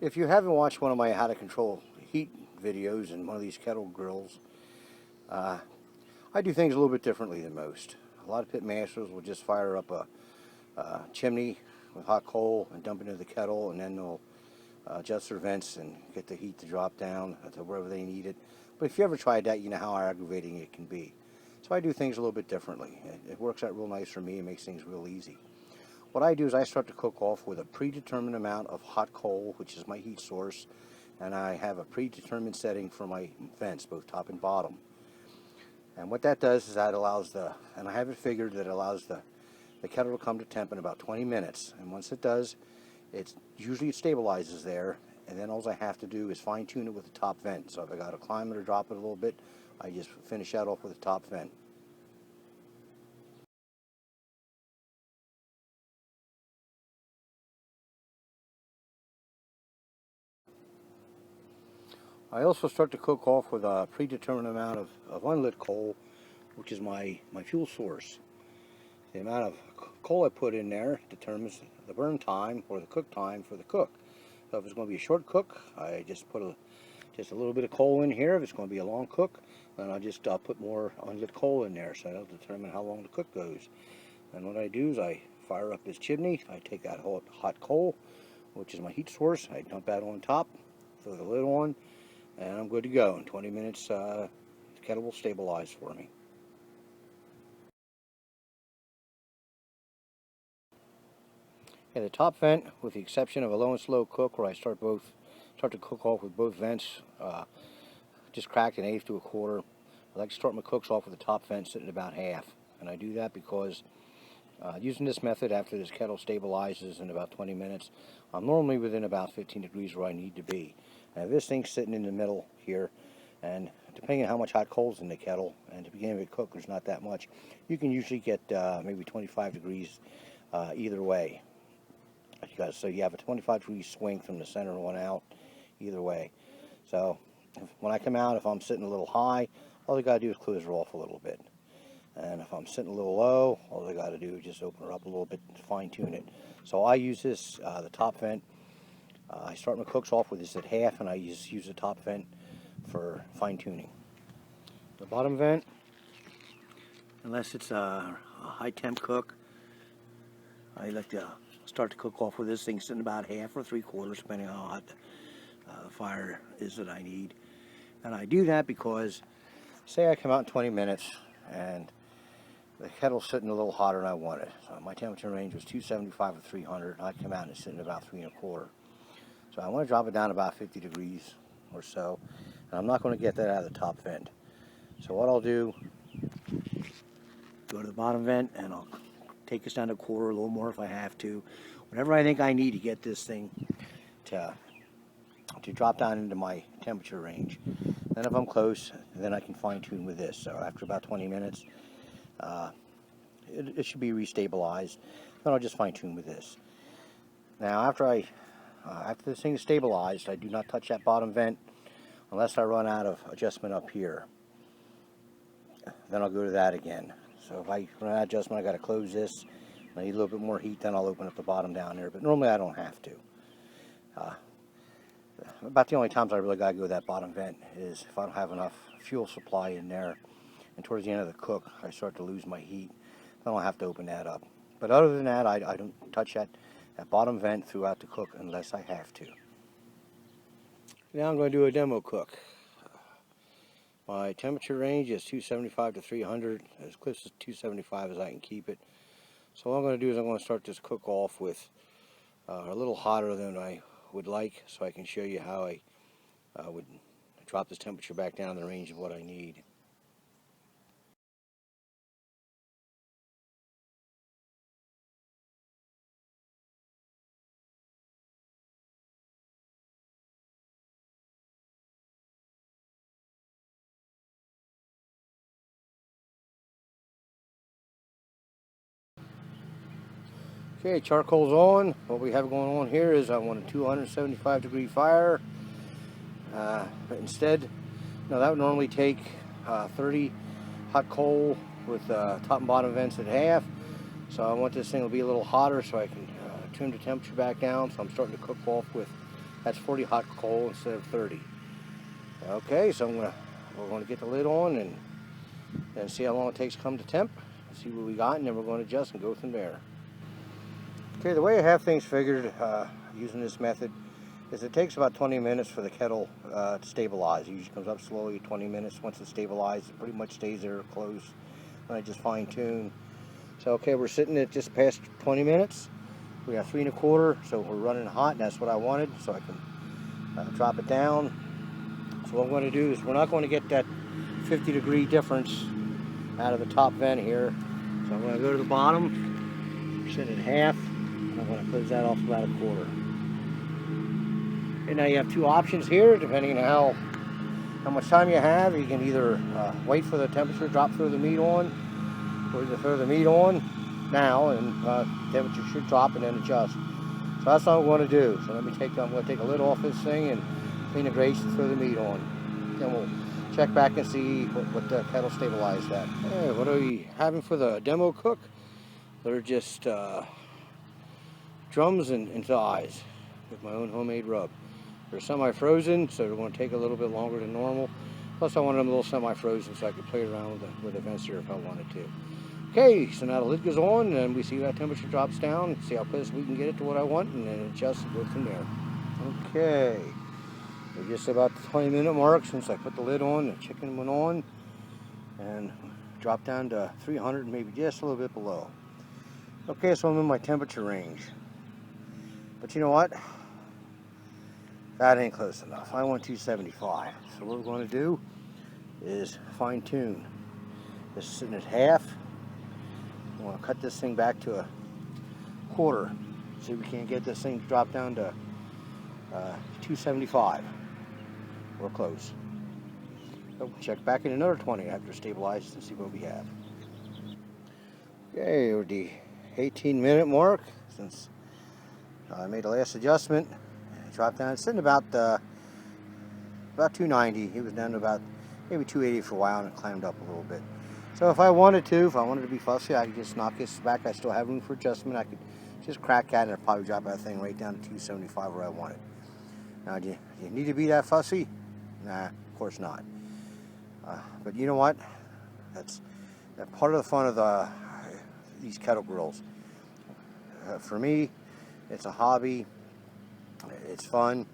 If you haven't watched one of my how to control heat videos in one of these kettle grills, I do things a little bit differently than most. A lot of pit masters will just fire up a chimney with hot coal and dump it into the kettle, and then they'll adjust their vents and get the heat to drop down to wherever they need it. But if you ever tried that, you know how aggravating it can be. So I do things a little bit differently. It works out real nice for me and makes things real easy. What I do is I start to cook off with a predetermined amount of hot coal, which is my heat source, and I have a predetermined setting for my vents, both top and bottom. And what that does is that allows and I have it figured that it allows the kettle to come to temp in about 20 minutes. And once it does, usually it stabilizes there, and then all I have to do is fine tune it with the top vent. So if I got to climb it or drop it a little bit, I just finish that off with the top vent. I also start to cook off with a predetermined amount of unlit coal, which is my fuel source. The amount of coal I put in there determines the burn time or the cook time for the cook. So if it's going to be a short cook, I just put just a little bit of coal in here. If it's going to be a long cook, then I'll just put more unlit coal in there, so that'll determine how long the cook goes. And what I do is I fire up this chimney. I take that hot coal, which is my heat source. I dump that on top, throw the lid on, and I'm good to go. In 20 minutes, the kettle will stabilize for me. Yeah, the top vent, with the exception of a low and slow cook, where I start to cook off with both vents just cracked an eighth to a quarter. I like to start my cooks off with the top vent sitting about half, and I do that because using this method after this kettle stabilizes in about 20 minutes, I'm normally within about 15 degrees where I need to be. Now this thing's sitting in the middle here, and depending on how much hot coal's in the kettle, and to begin with cook, there's not that much, you can usually get maybe 25 degrees either way. So you have a 25 degree swing from the center one out either way. So when I come out, if I'm sitting a little high, all I got to do is close her off a little bit. And if I'm sitting a little low, all I got to do is just open her up a little bit to fine tune it. So I use this, the top vent. I start my cooks off with this at half, and I just use the top vent for fine tuning. The bottom vent, unless it's a high temp cook, I like to start to cook off with this thing sitting about half or three quarters, depending on how hot the fire is that I need. And I do that because, say I come out in 20 minutes and the kettle's sitting a little hotter than I want it. So my temperature range was 275 to 300, and I come out and it's sitting about 3 1/4. So I want to drop it down about 50 degrees or so, and I'm not going to get that out of the top vent. So what I'll do, go to the bottom vent, and I'll take this down to a quarter, a little more if I have to. Whatever I think I need to get this thing to drop down into my temperature range. Then if I'm close, then I can fine tune with this. So after about 20 minutes, it should be restabilized. Then I'll just fine tune with this. Now after this thing is stabilized, I do not touch that bottom vent unless I run out of adjustment up here. Then I'll go to that again. So if I run out of adjustment, I got to close this. I need a little bit more heat, then I'll open up the bottom down there. But normally I don't have to. About the only times I really got to go to that bottom vent is if I don't have enough fuel supply in there, and towards the end of the cook I start to lose my heat, then I'll have to open that up. But other than that, I don't touch that bottom vent throughout the cook unless I have to. Now I'm going to do a demo cook. My temperature range is 275 to 300, as close to 275 as I can keep it. So what I'm going to do is I'm going to start this cook off with a little hotter than I would like, so I can show you how I would drop this temperature back down in the range of what I need. Okay, charcoal's on. What we have going on here is I want a 275 degree fire. But instead, that would normally take 30 hot coal with top and bottom vents at half. So I want this thing to be a little hotter so I can trim the temperature back down. So I'm starting to cook off with That's 40 hot coal instead of 30. Okay, so we're going to get the lid on and see how long it takes to come to temp. See what we got, and then we're going to adjust and go from there. Okay, the way I have things figured using this method is it takes about 20 minutes for the kettle to stabilize. It usually comes up slowly, 20 minutes. Once it's stabilized, it pretty much stays there close. And I just fine tune. So okay, we're sitting at just past 20 minutes. We got 3 1/4, so we're running hot, and that's what I wanted, so I can drop it down. So what I'm going to do is we're not going to get that 50-degree difference out of the top vent here. So I'm going to go to the bottom, set it half, and I'm going to close that off about 1/4. And now you have two options here, depending on how much time you have. You can either wait for the temperature to drop, throw the meat on, or either throw the meat on now, and temperature should drop and then adjust. So that's what I'm going to do. So I'm going to take a lid off this thing and clean the grates and throw the meat on. Then we'll check back and see what the kettle stabilized at. Hey, what are we having for the demo cook? They're just drums and thighs with my own homemade rub. They're semi-frozen, so they're going to take a little bit longer than normal. Plus I wanted them a little semi-frozen so I could play around with the vents here if I wanted to. Okay, so now the lid goes on and we see that temperature drops down, see how close we can get it to what I want, and then adjust and go from there. Okay, we're just about the 20-minute mark since I put the lid on, the chicken went on, and dropped down to 300, maybe just a little bit below. Okay, so I'm in my temperature range. But you know what? That ain't close enough. I want 275. So what we're going to do is fine tune. This is sitting at half. I want to cut this thing back to 1/4. See if we can't get this thing to drop down to 275. We're close. So check back in another 20 after stabilized and see what we have. Okay, we're the 18-minute mark since I made the last adjustment. It dropped down. It's sitting about 290. It was down to about maybe 280 for a while, and it climbed up a little bit. So if I wanted to be fussy, I could just knock this back. I still have room for adjustment. I could just crack at it and it'd probably drop that thing right down to 275 where I want it. Now, do you need to be that fussy? Nah, of course not. But you know what? That's part of the fun of these kettle grills. For me, it's a hobby. It's fun,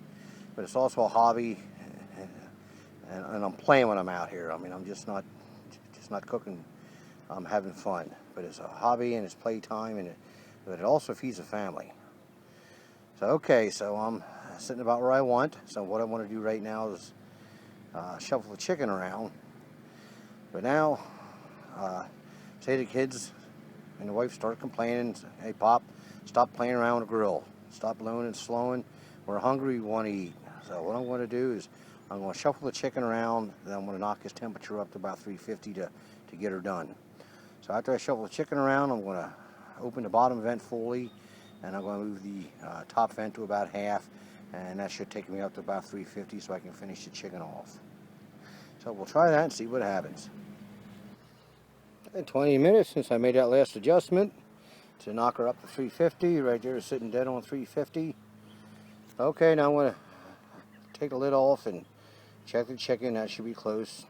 but it's also a hobby, and I'm playing when I'm out here. I mean, I'm just not cooking. I'm having fun, but it's a hobby and it's playtime, but it also feeds a family. So okay, so I'm sitting about where I want. So what I want to do right now is shuffle the chicken around. But now, say the kids and the wife start complaining, "Hey Pop, stop playing around with the grill. Stop blowing and slowing. We're hungry, we want to eat." So what I'm going to do is I'm going to shuffle the chicken around, then I'm going to knock his temperature up to about 350 to get her done. So after I shuffle the chicken around, I'm going to open the bottom vent fully, and I'm going to move the top vent to about half, and that should take me up to about 350 so I can finish the chicken off. So we'll try that and see what happens. 20 minutes since I made that last adjustment to knock her up to 350. Right there is sitting dead on 350. Okay, now I'm going to take the lid off and check the chicken. That should be close.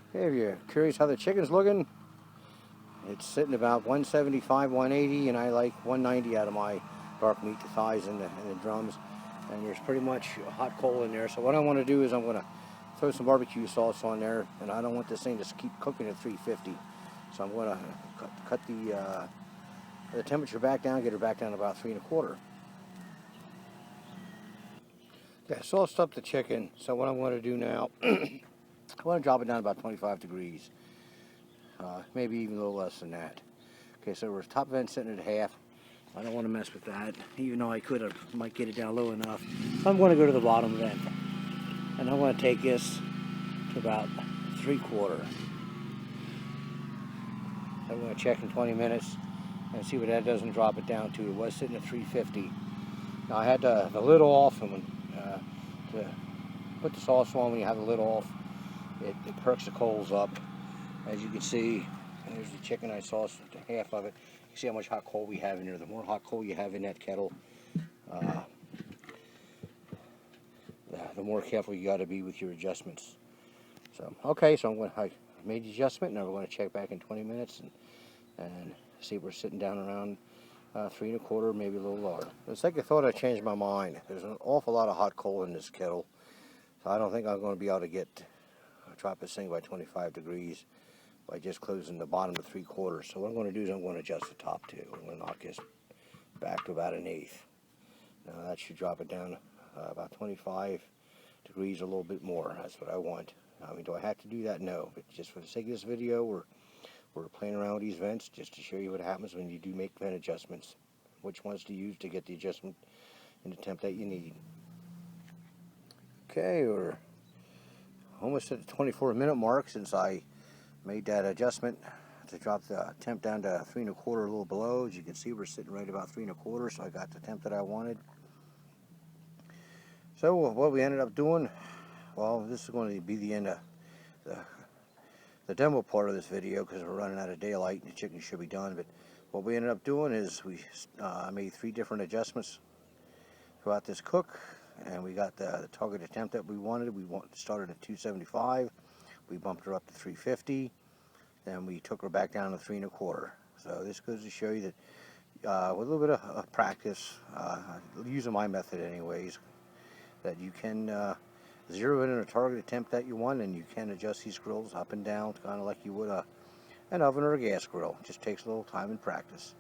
Okay, if you're curious how the chicken's looking, it's sitting about 175, 180, and I like 190 out of my dark meat, the thighs and the drums. And there's pretty much hot coal in there. So what I want to do is I'm going to throw some barbecue sauce on there, and I don't want this thing to keep cooking at 350. So I'm going to cut the temperature back down, get her back down to about 3 1/4. Okay, sauced up the chicken. So what I'm going to do now, I want to drop it down about 25 degrees, maybe even a little less than that. Okay, so we're top vent sitting at half. I don't want to mess with that, even though I might get it down low enough. I'm going to go to the bottom vent, and I'm going to take this to about 3/4. I'm going to check in 20 minutes and see what that doesn't drop it down to. It was sitting at 350. Now I had the lid off, and to put the sauce on when you have the lid off, it perks the coals up. As you can see, there's the chicken I sauced half of it. You see how much hot coal we have in there. The more hot coal you have in that kettle, the more careful you got to be with your adjustments. So, okay, so I made the adjustment. Now we're going to check back in 20 minutes and see if we're sitting down around 3 1/4, maybe a little lower. It's like I thought I changed my mind. There's an awful lot of hot coal in this kettle, so I don't think I'm going to be able to drop this thing by 25 degrees by just closing the bottom to 3/4. So what I'm going to do is I'm going to adjust the top too. I'm going to knock this back to about 1/8. Now that should drop it down about 25 degrees, a little bit more. That's what I want. I mean, do I have to do that? No, but just for the sake of this video, we're playing around with these vents just to show you what happens when you do make vent adjustments, which ones to use to get the adjustment in the temp that you need. Okay, we're almost at the 24-minute mark since I made that adjustment to drop the temp down to 3 1/4, a little below. As you can see, we're sitting right about 3 1/4, so I got the temp that I wanted. So what we ended up doing, well, this is going to be the end of the demo part of this video because we're running out of daylight and the chicken should be done. But what we ended up doing is I made 3 different adjustments throughout this cook, and we got the targeted temp that we wanted. We started at 275, we bumped her up to 350, then we took her back down to 3 1/4. So this goes to show you that with a little bit of practice, using my method anyways, that you can zero in on a targeted temp that you want, and you can adjust these grills up and down kind of like you would an oven or a gas grill. It just takes a little time and practice.